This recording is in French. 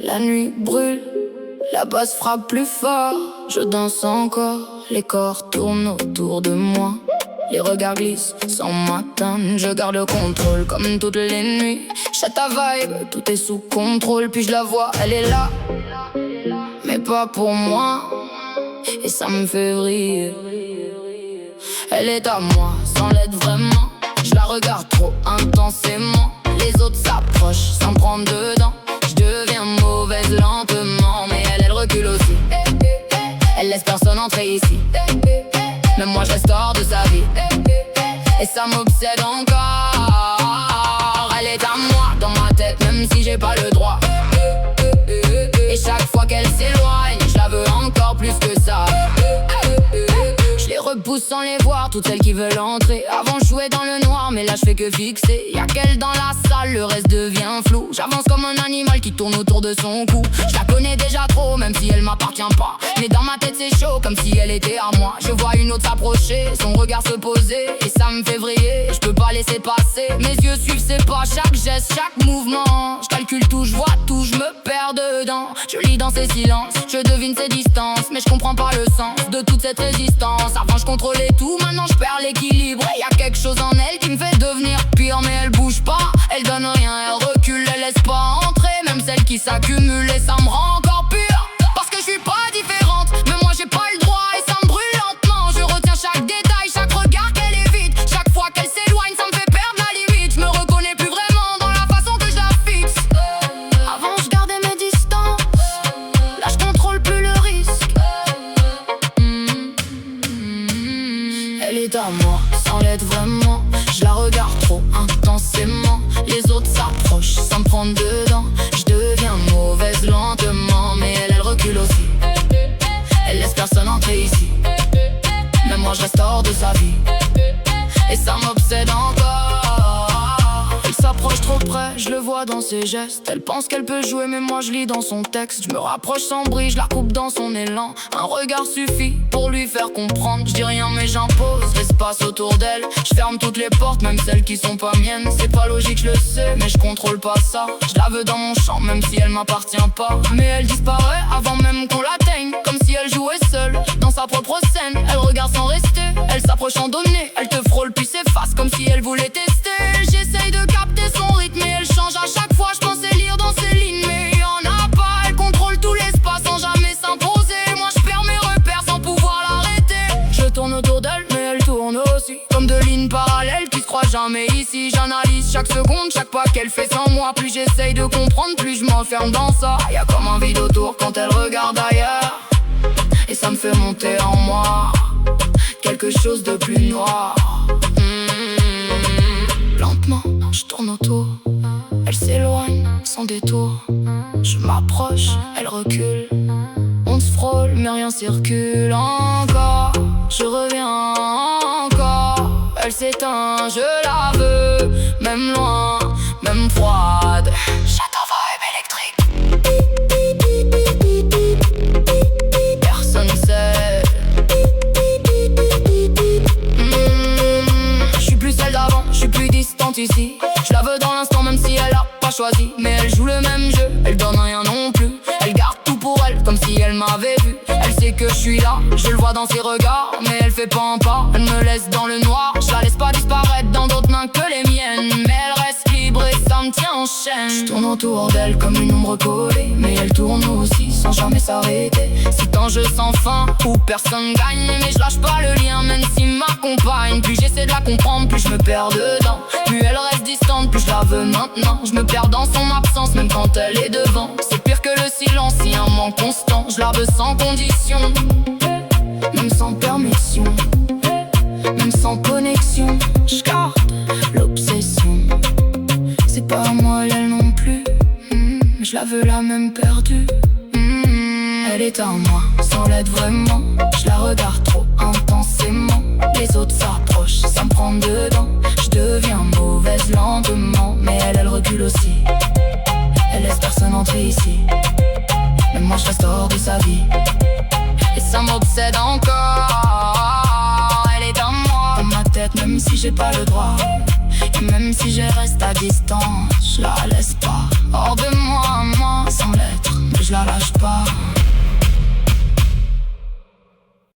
La nuit brûle, la basse frappe plus fort. Je danse encore, les corps tournent autour de moi. Les regards glissent sans m'atteindre. Je garde le contrôle comme toutes les nuits. J'ai ta vibe, tout est sous contrôle. Puis je la vois, elle est là, mais pas pour moi. Et ça me fait vriller. Elle est à moi, sans l'être vraiment. Je la regarde trop intensément. Les autres s'approchent sans me prendre dedans. Je deviens mauvaise lentement. Mais elle recule aussi. Elle laisse personne entrer ici. Même moi je reste hors de sa vie. Et ça m'obsède encore. Elle est à moi dans ma tête, même si j'ai pas le droit. Et chaque fois qu'elle s'éloigne, je la veux encore plus que ça. Je les repousse sans les voir, toutes celles qui veulent entrer. Avant je jouais dans le noir, mais là je fais que fixer. Y'a qu'elle dans la salle, le reste devient flou. J'avance comme un animal qui tourne autour de son cou. Je la connais déjà trop, même si elle m'appartient pas. Mais dans ma tête c'est chaud, comme si elle était à moi. Je vois une autre s'approcher, son regard se poser. Et ça me fait vriller, je peux pas laisser passer. Mes yeux suivent ses pas, chaque geste, chaque mouvement. Je calcule tout, je vois tout, je me perds dedans. Je lis dans ses silences, je devine ses distances. Mais je comprends pas le sens de toute cette résistance. Avant je contrôlais tout, maintenant je perds l'équilibre. Et y'a quelque chose en elle qui me fait devenir pire. Mais elle bouge pas, elle donne rien, elle recule, elle laisse pas entrer. Même celle qui s'accumule et ça me rend encore pire. Parce que je suis pas différente, mais moi j'ai pas le droit. Et ça me brûle lentement, je retiens chaque détail, chaque regard qu'elle évite. Chaque fois qu'elle s'éloigne, ça me fait perdre la limite. Je me reconnais plus vraiment dans la façon que je la fixe. Avant je gardais mes distances, là je contrôle plus le risque. Elle est à moi, sans l'être vraiment. Je la regarde trop intensément. Les autres s'approchent sans me prendre dedans. Je deviens mauvaise lentement. Mais elle recule aussi. Elle laisse personne entrer ici. Même moi je reste hors de sa vie. Et ça m'obsède encore. Elle s'approche trop près, je le vois dans ses gestes. Elle pense qu'elle peut jouer mais moi je lis dans son texte. Je me rapproche sans bruit, je la coupe dans son élan. Un regard suffit pour lui faire comprendre. Je dis rien mais j'impose l'espace autour d'elle. Je ferme toutes les portes, même celles qui sont pas miennes. C'est pas logique, je le sais, mais je contrôle pas ça. Je la veux dans mon champ, même si elle m'appartient pas. Mais elle disparaît avant même qu'on l'atteigne. Comme si elle jouait seule, dans sa propre scène. Elle regarde sans rester, elle s'approche en donné. Elle te frôle puis s'efface, comme si elle voulait tester. J'essaye de capter son rythme et elle change à chaque fois. Je pensais lire dans ses lignes, mais y'en a pas. Elle contrôle tout l'espace sans jamais s'imposer. Moi je perds mes repères sans pouvoir l'arrêter. Je tourne autour d'elle, mais elle tourne aussi. Comme deux lignes parallèles qui se croisent jamais ici. J'analyse chaque seconde, chaque pas qu'elle fait sans moi. Plus j'essaye de comprendre, plus je m'enferme dans ça. Y'a comme un vide autour quand elle regarde ailleurs. Et ça me fait monter en moi quelque chose de plus noir. Lentement, je tourne autour. Elle s'éloigne sans détour. Je m'approche, elle recule. On se frôle, mais rien circule encore. Je reviens encore. Elle s'éteint, je la veux. Même loin, même froide. J'ai ta vibe électrique. Personne sait. Je suis plus celle d'avant, je suis plus distante ici. Je la veux dans l'instant même si elle a pas choisi. Mais elle joue le même jeu, elle donne rien non plus. Elle garde tout pour elle, comme si elle m'avait vu. Elle sait que je suis là, je le vois dans ses regards. Mais elle fait pas un pas, elle me laisse dans le noir. Je la laisse pas disparaître dans d'autres mains que les miennes. Mais elle reste libre et ça me tient en chaîne. Je tourne autour d'elle comme une ombre collée. Mais elle tourne aussi sans jamais s'arrêter. C'est un jeu sans fin où personne gagne. Mais je lâche pas le lien même s'il m'accompagne. Plus j'essaie de la comprendre, plus je me perds dedans. Plus elle reste distante, plus je la veux maintenant. Je me perds dans son absence même quand elle est devant. C'est pire que le silence, si un manque constant. Je la veux sans condition, même sans permission, même sans connexion. Je garde l'obsession. C'est pas moi elle non plus. Je la veux la même perdue. Elle est à moi, sans l'être vraiment. Je la regarde trop intensément. Les autres s'approchent sans me prendre dedans. Je deviens mauvaise lentement. Mais elle recule aussi. Elle laisse personne entrer ici. Même moi je reste hors de sa vie. Et ça m'obsède encore. Elle est dans moi, dans ma tête même si j'ai pas le droit. Même si je reste à distance, je la